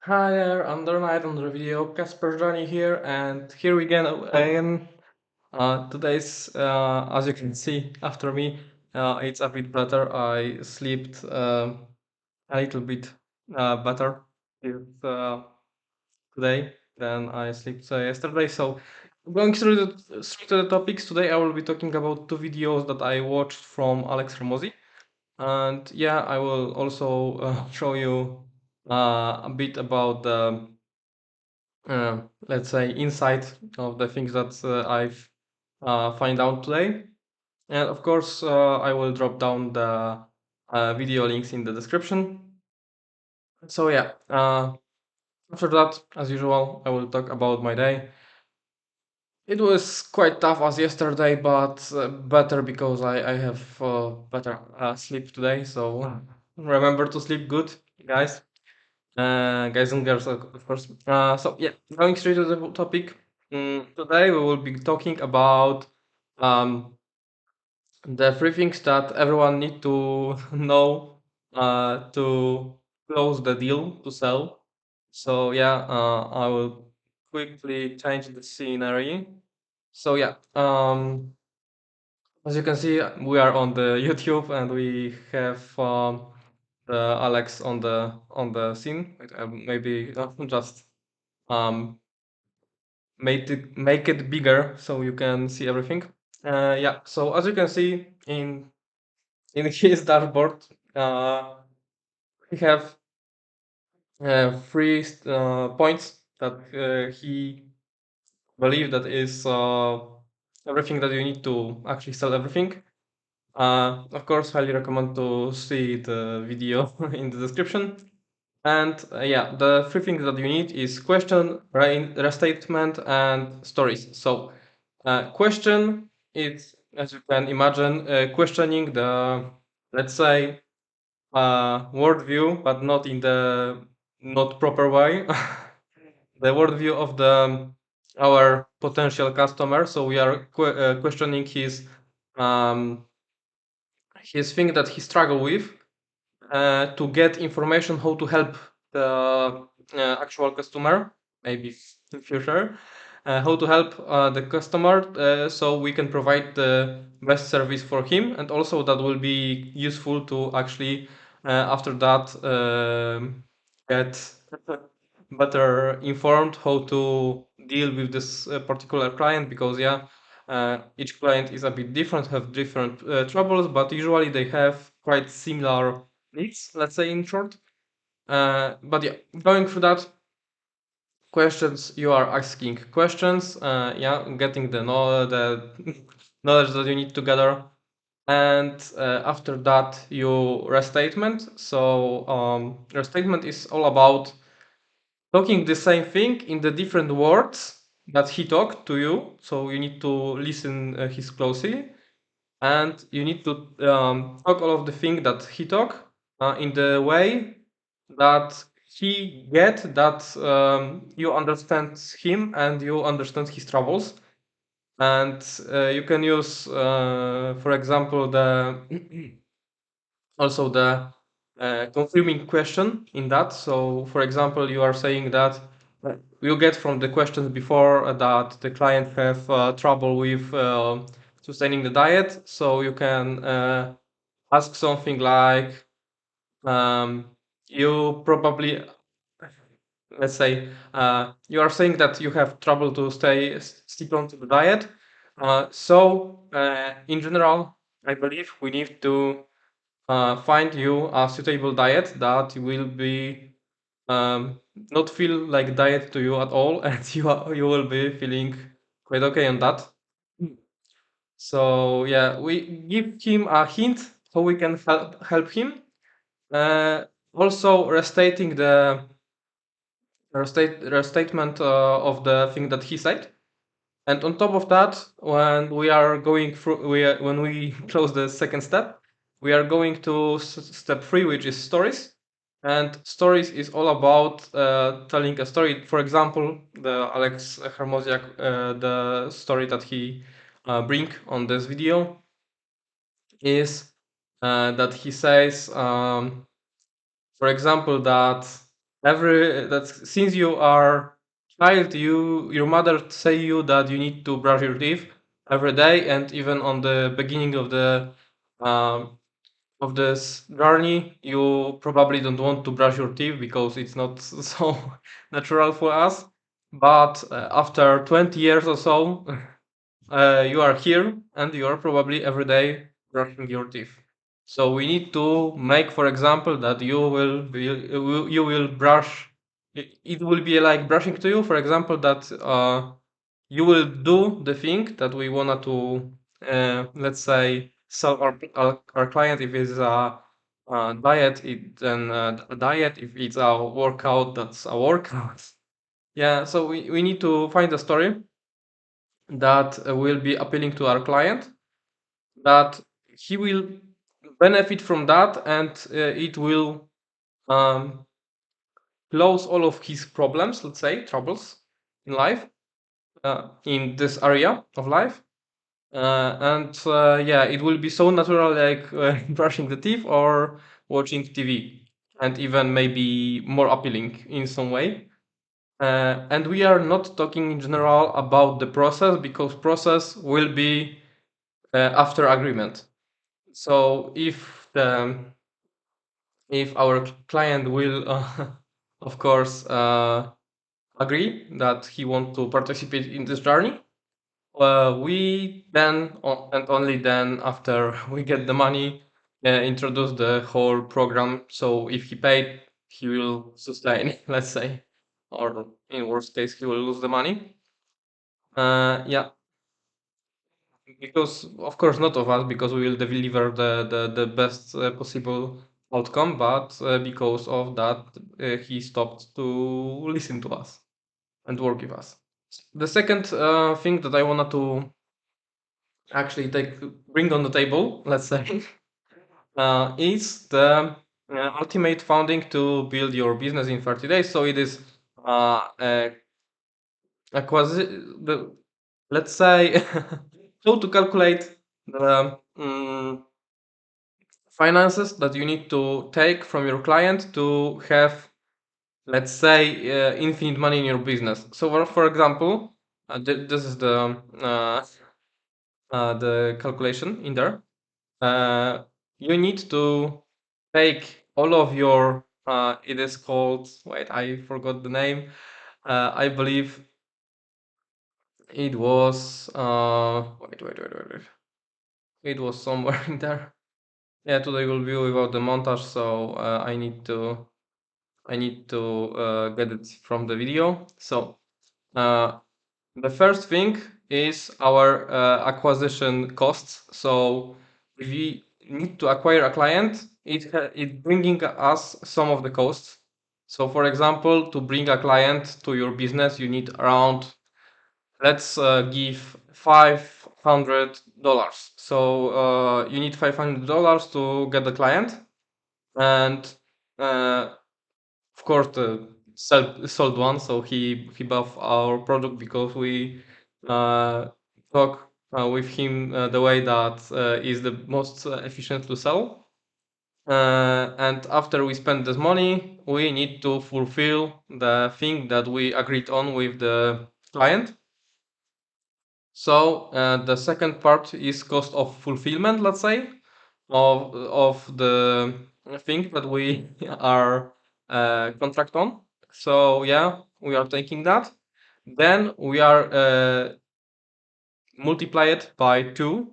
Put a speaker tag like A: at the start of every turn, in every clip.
A: Hi there, another night on the video. Kacper Johnny here, and here we go again. Today's, as you can see after me, it's a bit better. I slept a little bit better today than I slept yesterday. So, going through to the topics today, I will be talking about two videos that I watched from Alex Hermosi. And yeah, I will also show you a bit about the let's say insight of the things that I've find out today. And of course, I will drop down the video links in the description. So yeah, after that, as usual, I will talk about my day. It was quite tough as yesterday, but better because I have better sleep today. So remember to sleep good, guys. Guys and girls, of course. So yeah, going straight to the topic. Today we will be talking about um, the three things that everyone need to know to close the deal to sell. So yeah, I will quickly change the scenery. So yeah, as you can see, we are on the YouTube and we have Alex on the scene. Wait, maybe just um, make it bigger so you can see everything. Yeah. So as you can see in his dashboard, we have three points that he believe that is everything that you need to actually sell everything. Of course, highly recommend to see the video in the description. And yeah, the three things that you need is question, restatement, and stories. So, question is, as you can imagine, questioning the, let's say, worldview, but not in the not proper way. The worldview of the our potential customer. So we are questioning um, his thing that he struggle with to get information how to help the actual customer, maybe in future, how to help the customer so we can provide the best service for him, and also that will be useful to actually after that get better informed how to deal with this particular client, because yeah, each client is a bit different, have different troubles, but usually they have quite similar needs, let's say in short. But yeah, going through that, questions, you are asking questions, yeah, getting the knowledge that you need to gather, and after that you restatement. So restatement is all about talking the same thing in the different words that he talked to you. So you need to listen his closely, and you need to talk all of the thing that he talk in the way that he get that you understand him and you understand his troubles. And you can use for example the also the confirming question in that. So for example, you are saying that you get from the questions before that the client have trouble with sustaining the diet, so you can ask something like um, you probably, let's say, you are saying that you have trouble to stick on to the diet. So in general, I believe we need to find you a suitable diet that will be not feel like diet to you at all, and you will be feeling quite okay on that. So yeah, we give him a hint how we can help him. Also restating the restatement of the thing that he said. And on top of that, when we are going through, when we close the second step, we are going to step three, which is stories. And stories is all about telling a story. For example, the Alex Hermosiak, the story that he bring on this video is that he says, for example, that every that since you are child, your mother say you that you need to brush your teeth every day, and even on the beginning um, of this journey, you probably don't want to brush your teeth because it's not so natural for us. But after 20 years or so, you are here and you are probably every day brushing your teeth. So we need to make, for example, that you will brush. It will be like brushing to you, for example, that you will do the thing that we wanna to, let's say, sell our client. If it's a diet, then a diet. If it's a workout, that's a workout. Yeah. So we need to find a story that will be appealing to our client, that he will benefit from that, and it will um, close all of his problems, let's say troubles in life, in this area of life. And yeah, it will be so natural, like brushing the teeth or watching TV, and even maybe more appealing in some way. And we are not talking in general about the process, because process will be after agreement. So if our client will, of course, agree that he wants to participate in this journey, we then and only then, after we get the money, introduce the whole program. So if he paid, he will sustain, let's say, or in worst case, he will lose the money. Yeah, because of course not of us, because we will deliver the best possible outcome, but because of that, he stopped to listen to us and work with us. The second thing that I wanted to actually bring on the table, let's say, is the ultimate founding to build your business in 30 days. So it is the, let's say, how to calculate the finances that you need to take from your client to have, let's say, infinite money in your business. So for example, this is the calculation in there. You need to take all of your, it is called, wait, I forgot the name. I believe it was, wait. It was somewhere in there. Yeah, today will be without the montage, so I need to get it from the video. So uh, the first thing is our acquisition costs. So if we need to acquire a client, it bringing us some of the costs. So for example, to bring a client to your business, you need around, let's give $500. So you need $500 to get the client, and uh, of course the sold one. So he bought our product because we talk with him the way that is the most efficient to sell. And after we spend this money, we need to fulfill the thing that we agreed on with the client. So the second part is cost of fulfillment, let's say, of the thing that we are contract on. So yeah, we are taking that. Then we are multiply it by 2,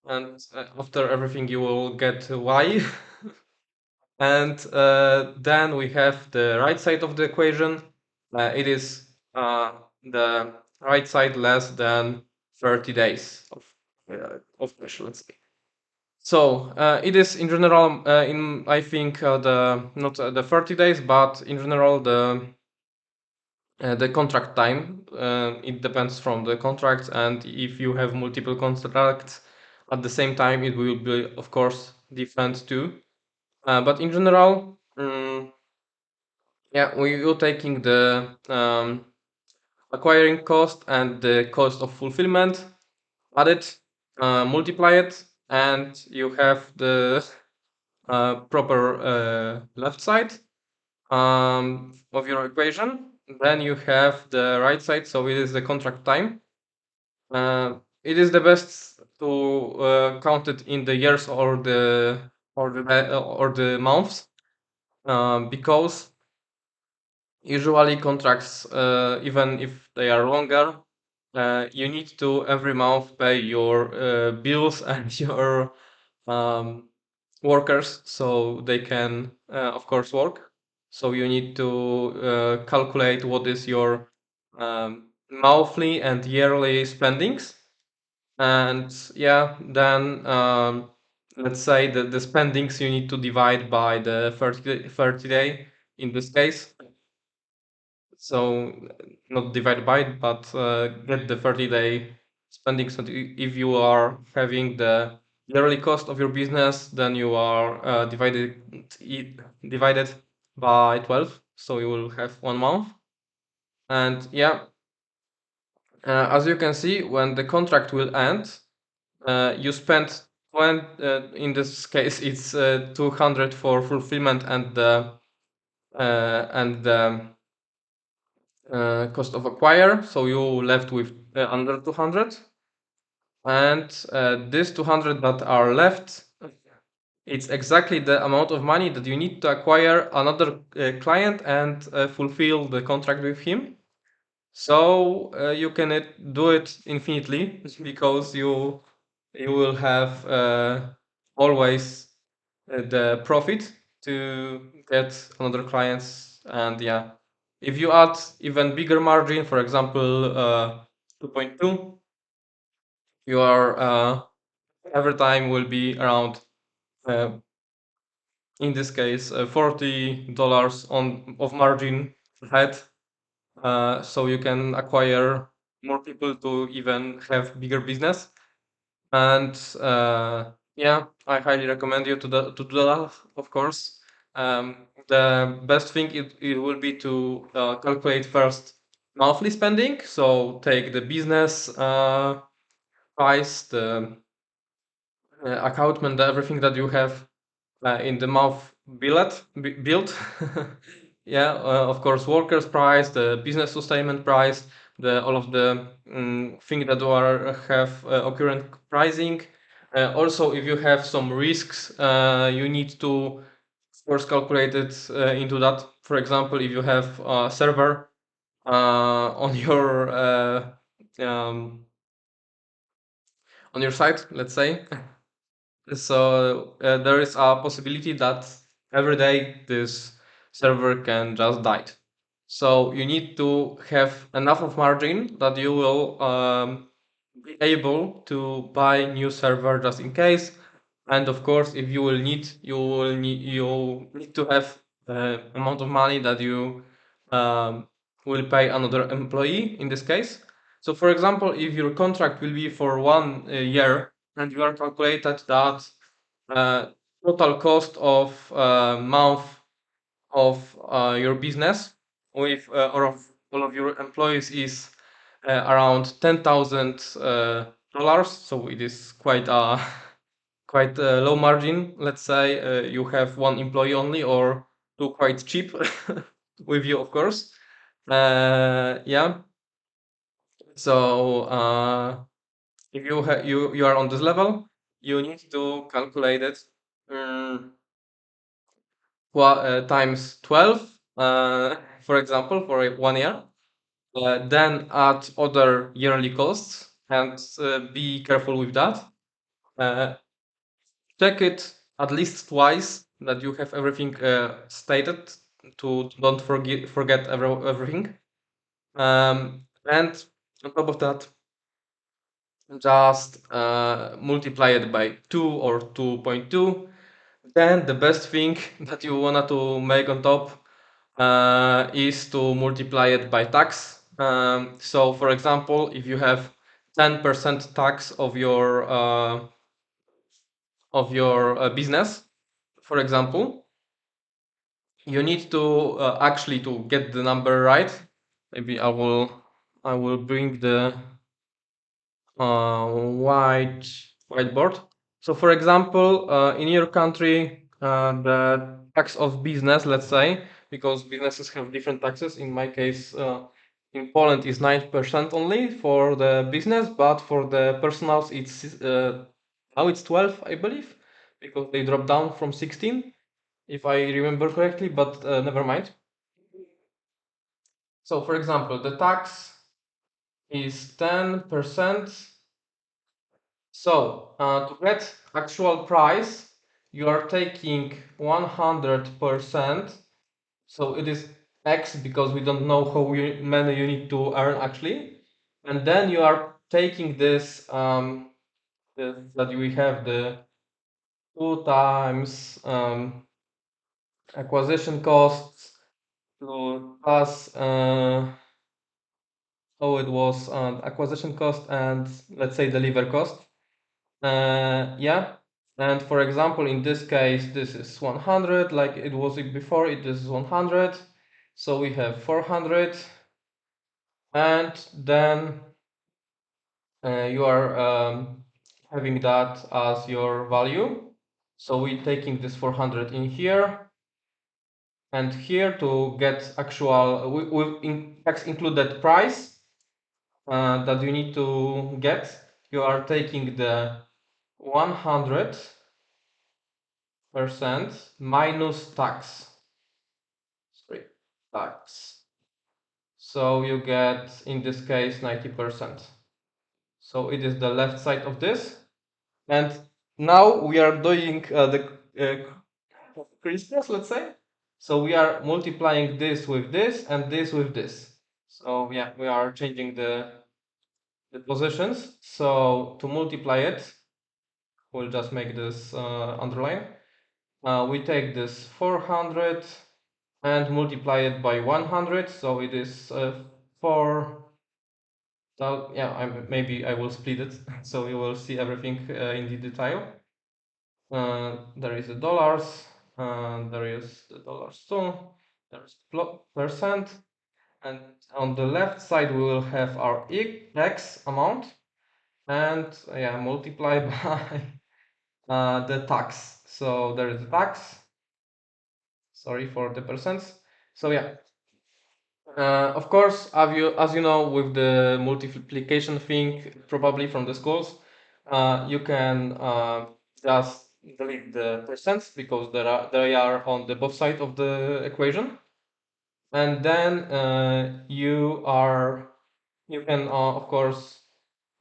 A: and after everything you will get y. And then we have the right side of the equation. It is the right side less than 30 days of pressure, let's say. So it is in general, in I think the not the 30 days, but in general the contract time. It depends from the contracts, and if you have multiple contracts at the same time, it will be, of course, different too. But in general, yeah, we will taking the acquiring cost and the cost of fulfillment, add it, multiply it, and you have the proper left side. of your equation. Then you have the right side, so it is the contract time. It is the best to count it in the years or the months, because usually contracts, even if they are longer, you need to every month pay your bills and your um, workers so they can, of course, work. So you need to calculate what is your monthly and yearly spendings. And yeah, then let's say that the spendings you need to divide by the 30 day in this case. So not divide by, but get the 30-day spending. So if you are having the yearly cost of your business, then you are divided by 12. So you will have 1 month. And yeah, as you can see, when the contract will end, you spend in this case it's 200 for fulfillment and the cost of acquire, so you left with under 200. And these 200 that are left, it's exactly the amount of money that you need to acquire another client and fulfill the contract with him. So you can do it infinitely because you will have always the profit to get another clients. And yeah, if you add even bigger margin, for example 2.2, your every time will be around uh, in this case $40 on of margin ahead, so you can acquire more people to even have bigger business. And yeah, I highly recommend you to do that, of course. The best thing it will be to calculate first monthly spending. So take the business price, the accountment, everything that you have in the month built. Yeah, of course, workers price, the business sustainment price, the all of the things that are have occurrent pricing. Also, if you have some risks, you need to first calculate it into that. For example, if you have a server on your um, site, let's say. So there is a possibility that every day this server can just die. So you need to have enough of margin that you will be able to buy new server just in case. And of course, if you need to have amount of money that you um, will pay another employee in this case. So for example, if your contract will be for 1 year and you are calculated that uh, total cost of month of your business with or of all of your employees is around $10,000. So it is quite a quite a low margin. Let's say you have one employee only or two quite cheap with you, of course. Yeah. So if you are on this level, you need to calculate it um, times 12, for example, for 1 year. Then add other yearly costs and be careful with that. Uh, Check it at least twice that you have everything stated to don't forget everything. And on top of that, just multiply it by 2 or 2.2. Then the best thing that you wanna to make on top is to multiply it by tax. So for example, if you have 10% tax of your business, for example, you need to actually to get the number right. Maybe I will bring the whiteboard. So for example, in your country, the tax of business, let's say, because businesses have different taxes. In my case, in Poland is 9% only for the business, but for the personals it's now it's 12, I believe, because they dropped down from 16, if I remember correctly. But never mind. So, for example, the tax is 10%. So, to get actual price, you are taking 100%. So it is X because we don't know how many you need to earn actually. And then you are taking this, that we have the 2 times acquisition costs plus how it was acquisition cost and let's say deliver cost. Yeah. And for example, in this case, this is 100, like it was before. This is 100. So we have 400, and then you are having that as your value. So we're taking this 400 in here and here to get actual. We in tax included price that you need to get. You are taking the 100% minus tax. Sorry, tax. So you get, in this case, 90%. So it is the left side of this. And now we are doing the Christmas, let's say. So we are multiplying this with this and this with this. So yeah, we are changing the positions. So to multiply it, we'll just make this underline. We take this 400 and multiply it by 100. So it is 4. So yeah, maybe I will split it so you will see everything in the detail. There is the dollars, there is the dollars too, there's percent, and on the left side we will have our x amount, and yeah, multiply by the tax. So there is the tax. Sorry for the percents. So yeah, of course, as you know, with the multiplication thing, probably from the schools, you can just delete the percents because they are on the both sides of the equation, and then you can of course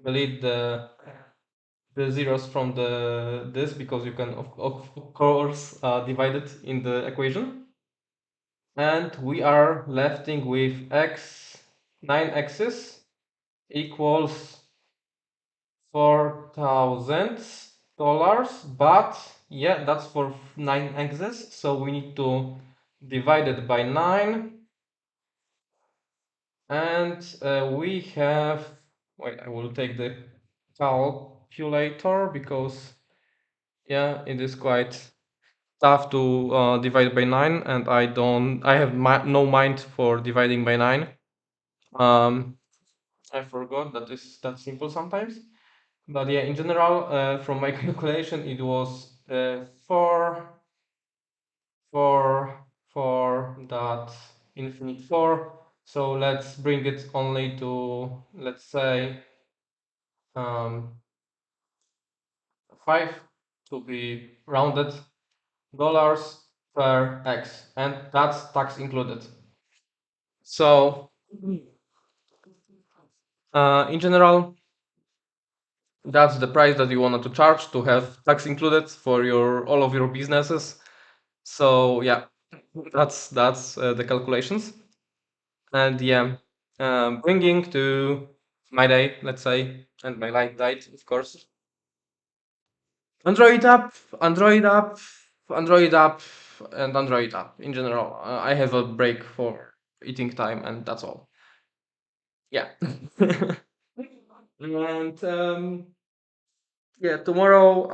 A: delete the zeros from this because you can of course divide it in the equation. And we are lefting with 9x's equals $4,000, but yeah, that's for 9x's, so we need to divide it by 9, and we have, wait, I will take the calculator because yeah, it is quite tough to divide by 9, and I have no mind for dividing by 9. I forgot that is that simple sometimes. But yeah, in general, from my calculation, it was 4 that infinite 4. So let's bring it only to, let's say, 5 to be rounded dollars per x, and that's tax included. So in general, that's the price that you wanted to charge to have tax included for your all of your businesses. So yeah, that's the calculations. And yeah, bringing to my day, let's say, and my light diet, of course. Android app, Android app, Android app, and Android app in general. I have a break for eating time, and that's all. Yeah. And yeah, tomorrow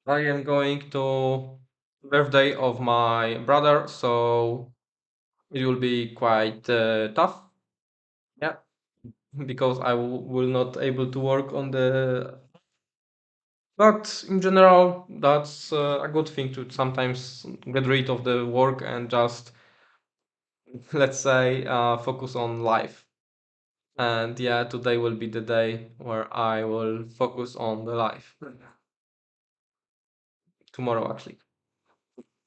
A: I am going to birthday of my brother, so it will be quite tough. Yeah, because I will not able to work on the. But in general, that's a good thing to sometimes get rid of the work and just let's say, focus on life. And yeah, today will be the day where I will focus on the life. Tomorrow, actually.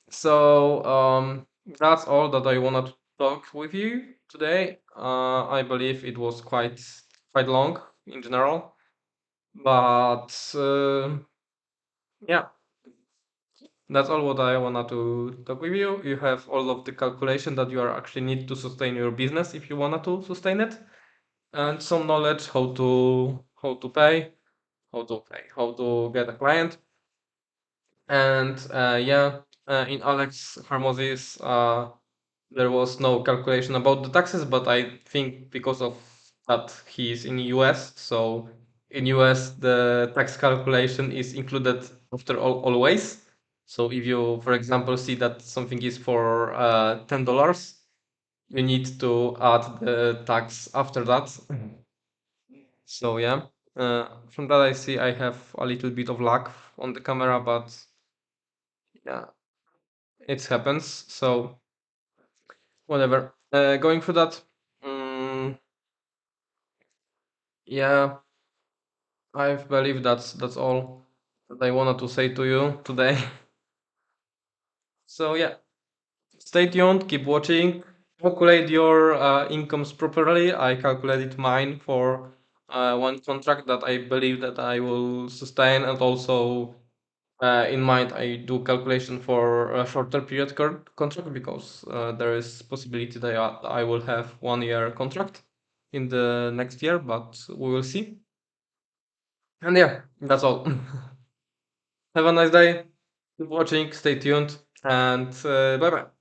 A: So that's all that I wanted to talk with you today. I believe it was quite long in general, but yeah, that's all what I wanted to talk with you. You have all of the calculation that you are actually need to sustain your business if you wanted to sustain it, and some knowledge how to get a client. And yeah, in Alex Harmozis, there was no calculation about the taxes, but I think because of that he's in US, so in US the tax calculation is included after always. So if you, for example, see that something is for $10, you need to add the tax after that. So yeah, from that I see I have a little bit of lag on the camera, but yeah, it happens. So whatever. Going through that. Yeah, I believe that's all that I wanted to say to you today. So yeah, stay tuned, keep watching, calculate your incomes properly. I calculated mine for one contract that I believe that I will sustain, and also in mind I do calculation for a shorter period contract, because there is possibility that I will have 1 year contract in the next year, but we will see. And yeah, that's all. Have a nice day. Keep watching, stay tuned, and bye bye.